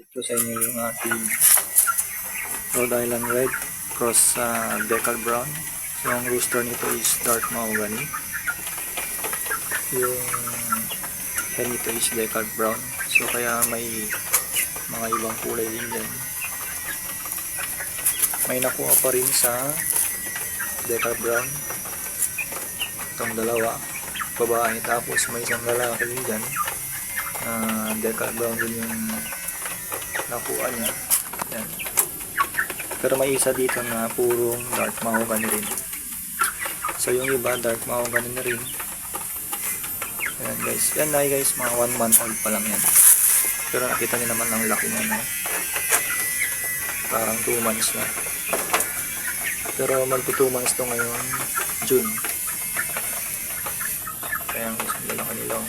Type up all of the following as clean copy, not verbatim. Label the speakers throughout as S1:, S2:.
S1: Ito sa inyo yung ating Rhode Island Red cross Decal Brown. So ang rooster nito is dark mahogany. Yung hen nito is Decal Brown. So kaya may mga ibang kulay din dyan. May nakuha pa rin sa Decal Brown. Itong dalawa babae, tapos may isang lalaki din dyan. Decal Brown din yung nakuha niya. Yan. Pero may isa dito na purong dark mahogany rin. So yung iba dark mahogany na rin. Ayan guys. Yan na guys, mga 1 month old pa lang yan. Pero nakita niyo naman ang laki niya, no? Parang 2 months na. Pero magto 2 months to ngayon June. Kaya ang lalaki nila.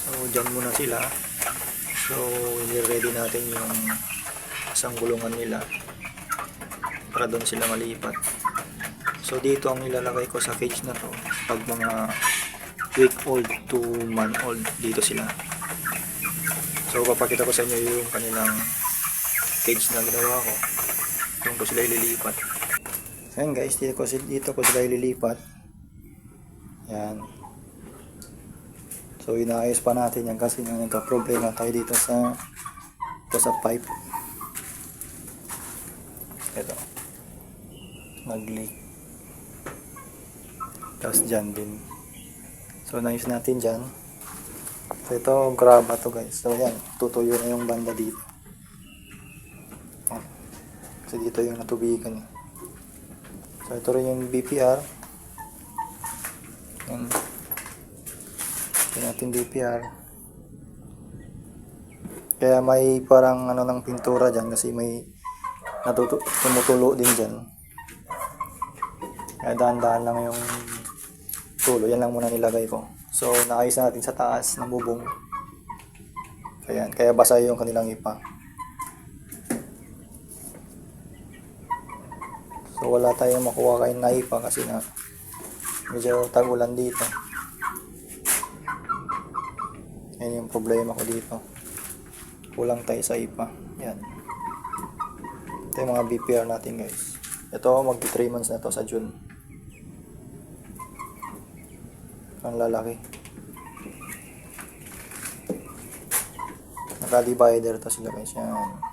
S1: So dyan muna sila. So i-ready natin yung isang gulungan nila para doon sila malipat. So dito ang nilalagay ko sa cage na to pag mga week old to month old, dito sila. So papakita ko sa inyo yung kanilang cage na ginawa ko. Doon ko sila ililipat. Ayan guys, dito ko sila ililipat. Yan. So inaayos pa natin yan kasi nga nagka-problema tayo dito sa pipe. Ito. Nag-leak. Tapos dyan din. So naayos natin dyan. So ito, graba to guys. So yan, tutuyo na yung banda dito. So dito yung natubigan. So ito rin yung BPR. Yan. Ito natin BPR. Kaya may parang ano ng pintura dyan kasi may tumutulo din dyan. Kaya dahan-dahan lang yung tulo. Yan lang muna nilagay ko. So naayos natin sa taas ng bubong. Ayan. Kaya basa yung kanilang ipa. So wala tayong makuha kayo na ipa kasi na medyo tag-ulan dito. Yan yung problema ko dito. Kulang tayo sa ipa. Yan. Ito yung mga BPR natin guys. Ito mag 3 months na to sa June. Ang lalaki. Naka-divider to sila guys. Yan.